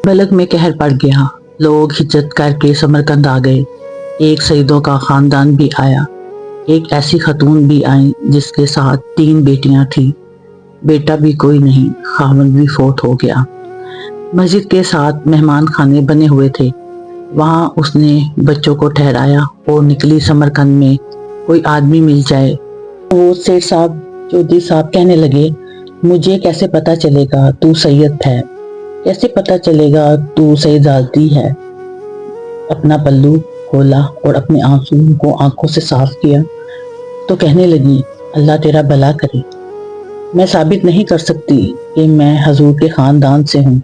बलक में कहर पड़ गया। लोग हिज्जत करके समरकंद आ गए। एक सईदों का खानदान भी आया। एक ऐसी खतून भी आई जिसके साथ 3 बेटियां थी। बेटा भी कोई नहीं, खामन भी फोत हो गया। मस्जिद के साथ मेहमान खाने बने हुए थे। वहां उसने बच्चों को ठहराया और निकली समरकंद में कोई आदमी मिल जाए। वो सेठ साहब, चौधरी साहब कहने लगे, मुझे कैसे पता चलेगा तू सैयद है? कैसे पता चलेगा तू सैयदादी है? अपना पल्लू खोला और अपने आंसू को आंखों से साफ किया तो कहने लगी, अल्लाह तेरा भला करे। मैं साबित नहीं कर सकती कि मैं हजूर के खानदान से हूँ।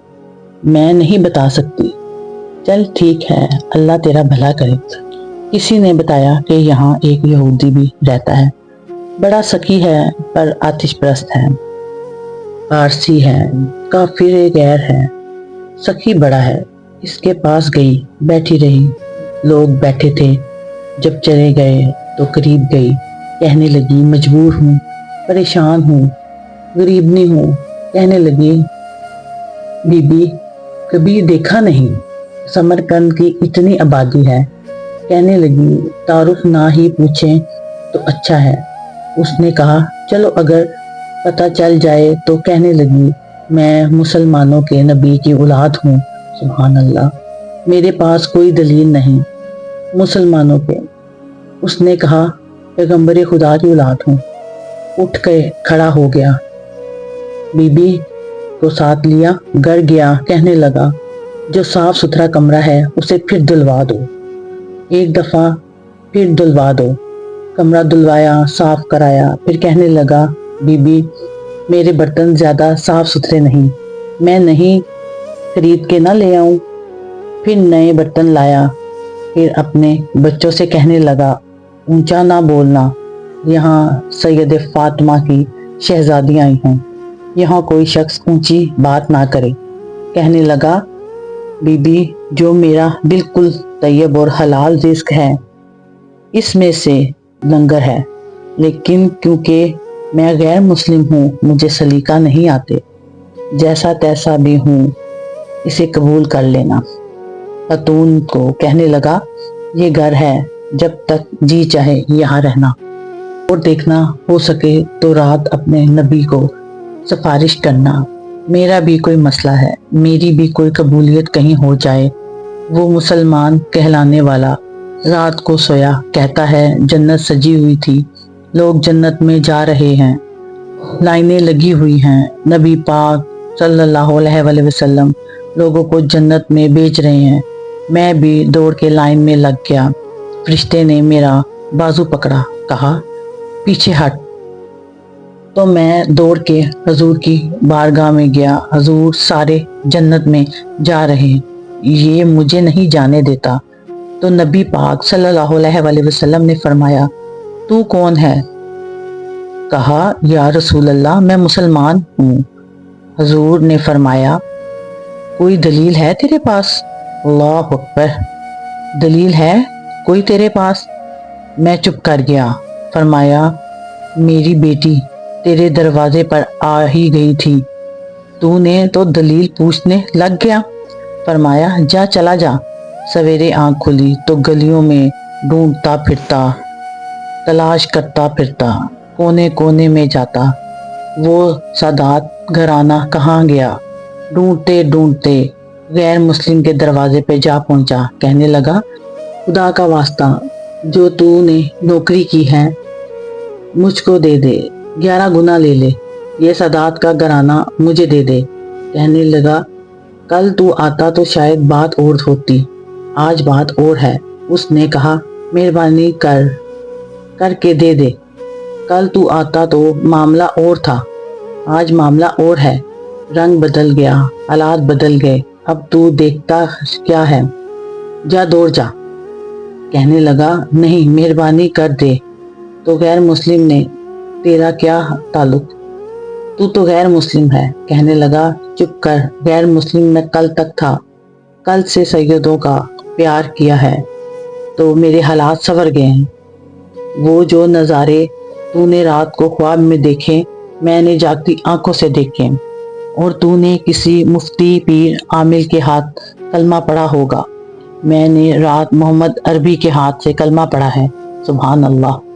मैं नहीं बता सकती। चल ठीक है, अल्लाह तेरा भला करे। किसी ने बताया कि यहाँ एक यहूदी भी रहता है। बड़ा सखी है पर आतिश परस्त है। पारसी है, काफिर गैर है। सखी बड़ा है। इसके पास गई, बैठी रही। लोग बैठे थे। जब चले गए तो करीब गई। कहने लगी, मजबूर हूँ, परेशान हूँ, गरीबनी हूँ। कहने लगी, बीबी कभी देखा नहीं, समरकंद की इतनी आबादी है। कहने लगी, तारुफ ना ही पूछें तो अच्छा है। उसने कहा, चलो अगर पता चल जाए तो। कहने लगी, मैं मुसलमानों के नबी की औलाद हूँ। सुभान अल्लाह, मेरे पास कोई दलील नहीं। मुसलमानों के। उसने कहा, पैगंबर खुदा की औलाद हूँ। उठ के खड़ा हो गया, बीबी को साथ लिया, घर गया। कहने लगा, जो साफ सुथरा कमरा है उसे फिर धुलवा दो। एक दफा फिर धुलवा दो। कमरा धुलवाया, साफ कराया। फिर कहने लगा, बीबी मेरे बर्तन ज्यादा साफ सुथरे नहीं, मैं नहीं खरीद के ना ले आऊं। फिर नए बर्तन लाया। फिर अपने बच्चों से कहने लगा, ऊंचा ना बोलना, यहाँ सैयद फातिमा की शहजादी आई हूँ। यहाँ कोई शख्स ऊंची बात ना करे। कहने लगा, बीबी जो मेरा बिल्कुल तैयब और हलाल रिस्क है इसमें से लंगर है, लेकिन क्योंकि मैं गैर मुस्लिम हूँ, मुझे सलीका नहीं आते। जैसा तैसा भी हूँ, इसे कबूल कर लेना। खतून को कहने लगा, ये घर है, जब तक जी चाहे यहाँ रहना और देखना हो सके तो रात अपने नबी को सिफारिश करना। मेरा भी कोई मसला है, मेरी भी कोई कबूलियत कहीं हो जाए। वो मुसलमान कहलाने वाला रात को सोया, कहता है जन्नत सजी हुई थी, लोग जन्नत में जा रहे हैं, लाइनें लगी हुई हैं। नबी पाक सल्लल्लाहु अलैहि वसल्लम लोगों को जन्नत में भेज रहे हैं। मैं भी दौड़ के लाइन में लग गया। फरिश्ते ने मेरा बाजू पकड़ा, कहा, पीछे हट। तो मैं दौड़ के हजूर की बारगाह में गया। हजूर सारे जन्नत में जा रहे हैं, ये मुझे नहीं जाने देता। तो नबी पाक सल्लल्लाहु अलैहि वसल्लम ने फरमाया, तू कौन है? कहा, या रसूल अल्लाह, मैं मुसलमान हूँ। हजूर ने फरमाया, कोई दलील है तेरे पास? अल्लाह अकबर, दलील है कोई तेरे पास? मैं चुप कर गया। फरमाया, मेरी बेटी तेरे दरवाजे पर आ ही गई थी, तूने तो दलील पूछने लग गया। फरमाया, जा चला जा। सवेरे आंख खुली तो गलियों में ढूंढता फिरता, तलाश करता फिरता, कोने कोने में जाता, वो सादात घराना कहाँ गया। ढूंढते ढूंढते गैर मुस्लिम के दरवाजे पे जा पहुंचा। कहने लगा, खुदा का वास्ता, जो तूने नौकरी की है मुझको दे दे, 11 गुना ले ले। ये सादात का घराना मुझे दे दे। कहने लगा, कल तू आता तो शायद बात और होती, आज बात और है। उसने कहा, मेहरबानी करके दे दे। कल तू आता तो मामला और था, आज मामला और है। रंग बदल गया, हालात बदल गए। अब तू देखता क्या है, जा दौड़ जा। कहने लगा, नहीं, मेहरबानी कर दे। तो गैर मुस्लिम ने, तेरा क्या ताल्लुक, तू तो गैर मुस्लिम है। कहने लगा, चुप कर, गैर मुस्लिम मैं कल तक था, कल से सैयदों का प्यार किया है तो मेरे हालात संवर गए हैं। वो जो नज़ारे तूने रात को ख्वाब में देखे, मैंने जागती आंखों से देखे। اور تو نے کسی مفتی پیر عامل کے ہاتھ کلمہ پڑھا ہوگا۔ میں نے رات محمد عربی کے ہاتھ سے کلمہ پڑھا ہے۔ سبحان اللہ۔